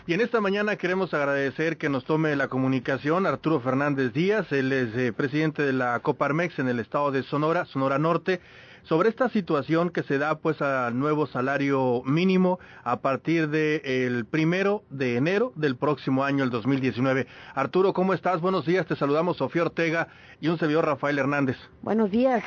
Y en esta mañana queremos agradecer que nos tome la comunicación Arturo Fernández Díaz, él es presidente de la Coparmex en el estado de Sonora, Sonora Norte, sobre esta situación que se da pues al nuevo salario mínimo a partir del 1 de enero del próximo año, el 2019. Arturo, ¿cómo estás? Buenos días, te saludamos Sofía Ortega y un servidor Rafael Hernández. Buenos días.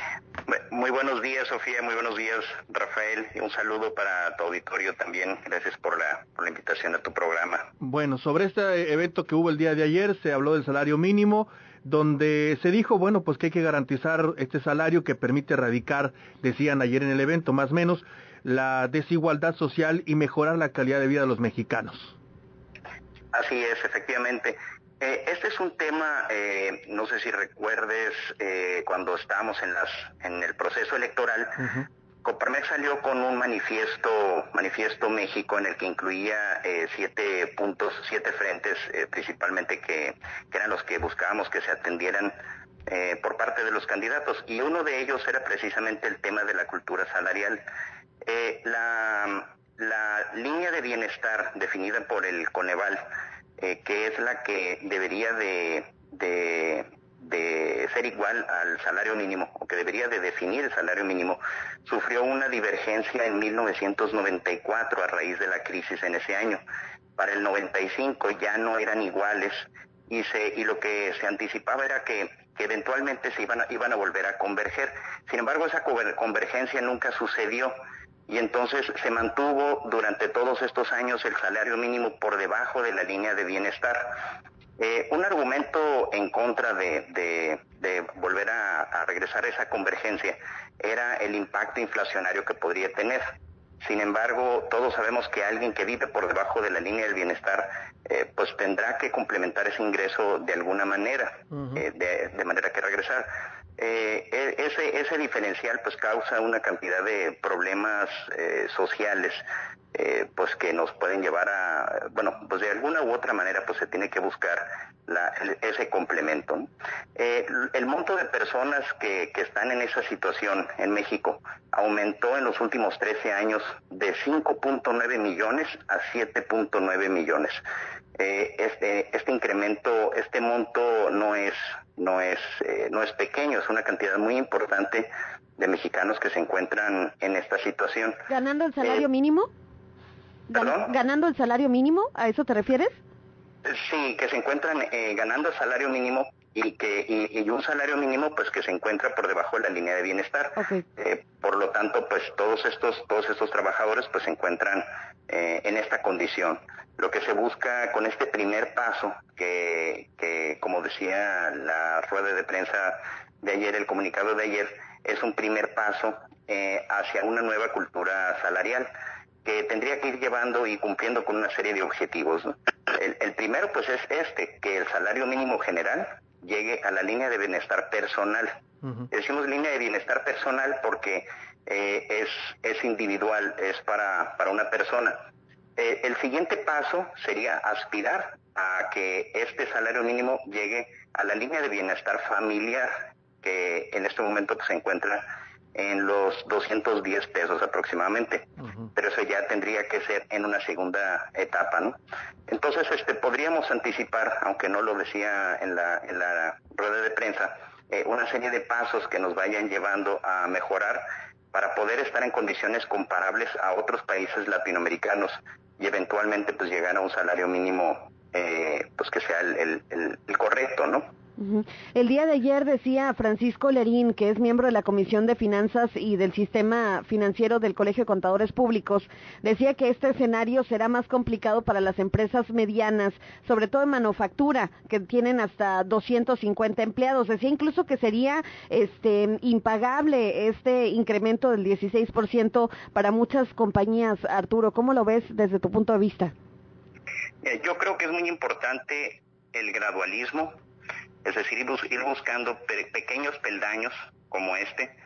Muy buenos días, Sofía, muy buenos días, Rafael, y un saludo para tu auditorio también. Gracias por la invitación a tu programa. Bueno, sobre este evento que hubo el día de ayer, se habló del salario mínimo, donde se dijo, bueno, pues que hay que garantizar este salario que permite erradicar, decían ayer en el evento, más o menos, la desigualdad social y mejorar la calidad de vida de los mexicanos. Así es, efectivamente. Este es un tema, no sé si recuerdes, cuando estábamos en el proceso electoral, Coparmex salió con un manifiesto México, en el que incluía 7 puntos, 7 frentes, principalmente que eran los que buscábamos que se atendieran por parte de los candidatos, y uno de ellos era precisamente el tema de la cultura salarial. La línea de bienestar definida por el Coneval, que es la que debería de ser igual al salario mínimo, o que debería de definir el salario mínimo, sufrió una divergencia en 1994 a raíz de la crisis en ese año. Para el 95 ya no eran iguales, y lo que se anticipaba era que eventualmente se iban a volver a converger. Sin embargo, esa convergencia nunca sucedió, y entonces se mantuvo durante todos estos años el salario mínimo por debajo de la línea de bienestar. Un argumento en contra de volver a regresar a esa convergencia era el impacto inflacionario que podría tener. Sin embargo, todos sabemos que alguien que vive por debajo de la línea del bienestar, pues tendrá que complementar ese ingreso de alguna manera, de manera que regresar. Ese diferencial pues causa una cantidad de problemas sociales, pues que nos pueden llevar a, bueno, pues de alguna u otra manera pues se tiene que buscar ese complemento, ¿no? El monto de personas que están en esa situación en México aumentó en los últimos 13 años de 5.9 millones a 7.9 millones. Este incremento, este monto no es pequeño, es una cantidad muy importante de mexicanos que se encuentran en esta situación. ¿Ganando el salario mínimo? ¿Perdón? ¿Ganando el salario mínimo? ¿A eso te refieres? Sí, que se encuentran ganando el salario mínimo, y un salario mínimo pues que se encuentra por debajo de la línea de bienestar. Okay. Por lo tanto, pues todos estos trabajadores pues se encuentran en esta condición. Lo que se busca con este primer paso, que como decía la rueda de prensa de ayer, el comunicado de ayer, es un primer paso hacia una nueva cultura salarial, que tendría que ir llevando y cumpliendo con una serie de objetivos, ¿no? El primero pues es que el salario mínimo general llegue a la línea de bienestar personal. Decimos línea de bienestar personal porque es individual, es para una persona. El siguiente paso sería aspirar a que este salario mínimo llegue a la línea de bienestar familiar, que en este momento pues, se encuentra en los 210 pesos aproximadamente, pero eso ya tendría que ser en una segunda etapa, ¿no? Entonces, podríamos anticipar, aunque no lo decía en la rueda de prensa, una serie de pasos que nos vayan llevando a mejorar para poder estar en condiciones comparables a otros países latinoamericanos y eventualmente pues llegar a un salario mínimo pues que sea el correcto, ¿no? El día de ayer decía Francisco Lerín, que es miembro de la Comisión de Finanzas y del Sistema Financiero del Colegio de Contadores Públicos, decía que este escenario será más complicado para las empresas medianas, sobre todo en manufactura, que tienen hasta 250 empleados. Decía incluso que sería impagable este incremento del 16% para muchas compañías. Arturo, ¿cómo lo ves desde tu punto de vista? Yo creo que es muy importante el gradualismo, es decir, ir buscando pequeños peldaños como este.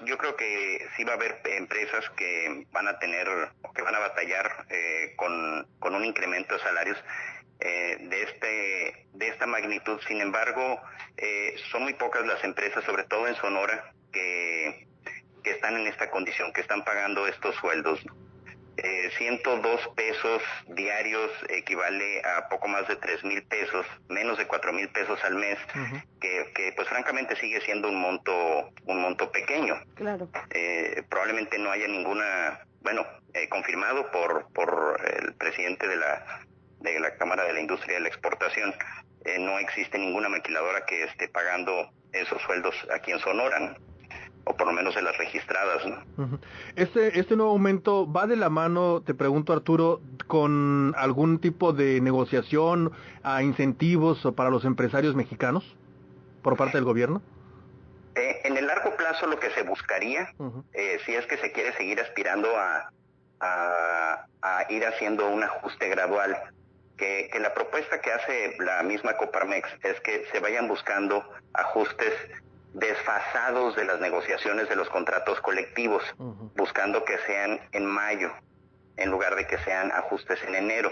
Yo creo que sí va a haber empresas que van a tener, que van a batallar con un incremento de salarios de esta magnitud. Sin embargo, son muy pocas las empresas, sobre todo en Sonora, que están en esta condición, que están pagando estos sueldos, ¿no? 102 pesos diarios equivale a poco más de 3,000 pesos, menos de 4,000 pesos al mes, que pues francamente sigue siendo un monto pequeño. Claro. Probablemente no haya ninguna, confirmado por el presidente de la Cámara de la Industria de la Exportación, no existe ninguna maquiladora que esté pagando esos sueldos aquí en Sonora, ¿no? O por lo menos de las registradas, ¿no? Este nuevo aumento va de la mano, te pregunto, Arturo, con algún tipo de negociación a incentivos para los empresarios mexicanos por parte del gobierno. En el largo plazo lo que se buscaría, si es que se quiere seguir aspirando a ir haciendo un ajuste gradual, que la propuesta que hace la misma Coparmex es que se vayan buscando ajustes desfasados de las negociaciones de los contratos colectivos, buscando que sean en mayo en lugar de que sean ajustes en enero,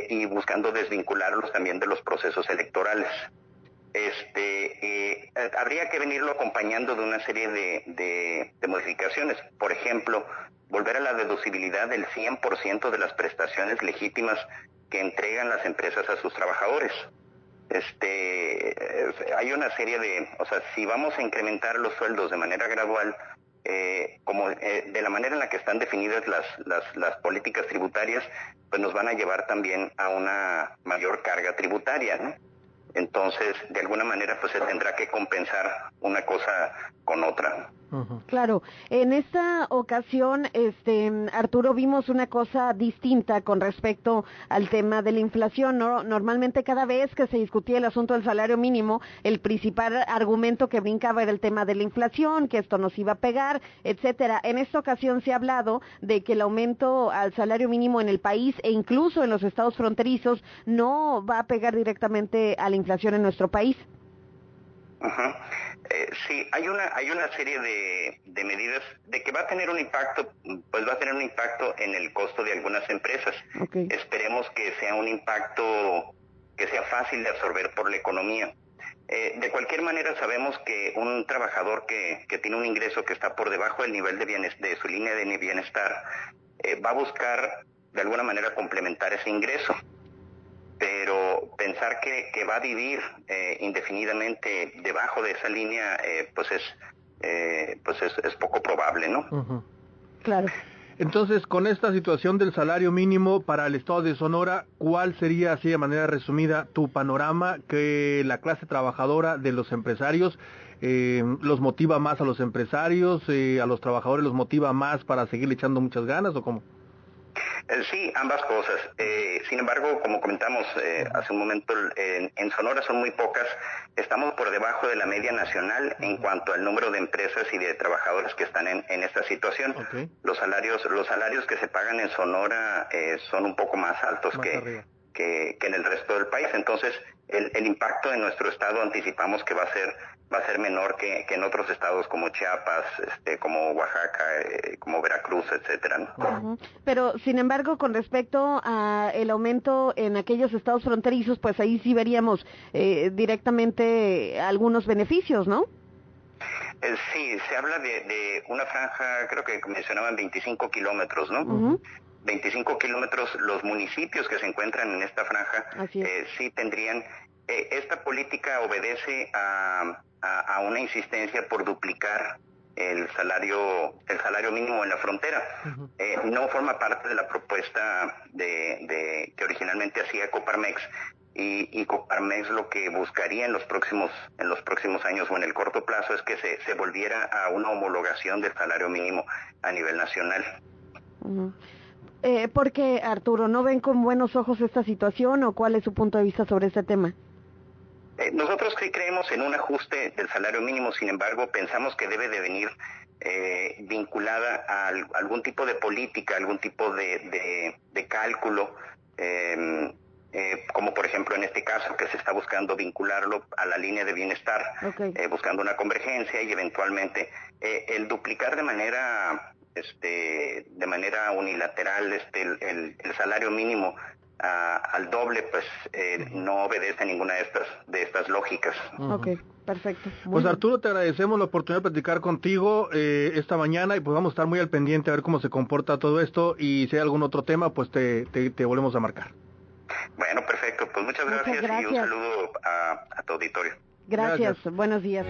y buscando desvincularlos también de los procesos electorales. Habría que venirlo acompañando de una serie de modificaciones. Por ejemplo, volver a la deducibilidad del 100% de las prestaciones legítimas que entregan las empresas a sus trabajadores. Hay una serie si vamos a incrementar los sueldos de manera gradual, de la manera en la que están definidas las políticas tributarias, pues nos van a llevar también a una mayor carga tributaria, ¿no? Entonces, de alguna manera, pues se tendrá que compensar una cosa con otra. Claro, en esta ocasión, Arturo, vimos una cosa distinta con respecto al tema de la inflación, ¿no? Normalmente cada vez que se discutía el asunto del salario mínimo, el principal argumento que brincaba era el tema de la inflación, que esto nos iba a pegar, etcétera. En esta ocasión se ha hablado de que el aumento al salario mínimo en el país e incluso en los estados fronterizos no va a pegar directamente a la inflación en nuestro país. Sí, hay una serie de medidas de que va a tener un impacto, pues va a tener un impacto en el costo de algunas empresas. Okay. Esperemos que sea un impacto que sea fácil de absorber por la economía. De cualquier manera, sabemos que un trabajador que tiene un ingreso que está por debajo del nivel de su línea de bienestar, va a buscar de alguna manera complementar ese ingreso. Pero pensar que va a vivir indefinidamente debajo de esa línea, pues es poco probable, ¿no? Claro. Entonces, con esta situación del salario mínimo para el estado de Sonora, ¿cuál sería, así de manera resumida, tu panorama que la clase trabajadora de los empresarios los motiva más a los empresarios, a los trabajadores los motiva más para seguir echando muchas ganas, o cómo? Sí, ambas cosas. Sin embargo, como comentamos hace un momento, en Sonora son muy pocas. Estamos por debajo de la media nacional en cuanto al número de empresas y de trabajadores que están en esta situación. Okay. Los salarios que se pagan en Sonora son un poco más altos que en el resto del país. Entonces, el impacto en nuestro estado anticipamos que va a ser menor que en otros estados como Chiapas, como Oaxaca, como Veracruz, etcétera, ¿no? Pero, sin embargo, con respecto a el aumento en aquellos estados fronterizos, pues ahí sí veríamos directamente algunos beneficios, ¿no? Sí, se habla de una franja, creo que mencionaban 25 kilómetros, ¿no? 25 kilómetros, los municipios que se encuentran en esta franja sí tendrían. Esta política obedece a una insistencia por duplicar el salario mínimo en la frontera. No forma parte de la propuesta que originalmente hacía Coparmex, y Coparmex lo que buscaría en los próximos años o en el corto plazo es que se volviera a una homologación del salario mínimo a nivel nacional. ¿Por qué, Arturo? ¿No ven con buenos ojos esta situación o cuál es su punto de vista sobre este tema? Nosotros sí creemos en un ajuste del salario mínimo, sin embargo, pensamos que debe de venir vinculada a algún tipo de política, algún tipo de cálculo, como por ejemplo en este caso que se está buscando vincularlo a la línea de bienestar, buscando una convergencia y eventualmente el duplicar de manera unilateral el salario mínimo al doble, pues no obedece ninguna de estas lógicas. Ok, perfecto. Pues Arturo, te agradecemos la oportunidad de platicar contigo esta mañana y pues vamos a estar muy al pendiente a ver cómo se comporta todo esto y si hay algún otro tema, pues te volvemos a marcar. Bueno, perfecto. Pues muchas gracias y un saludo a tu auditorio. Gracias. Buenos días.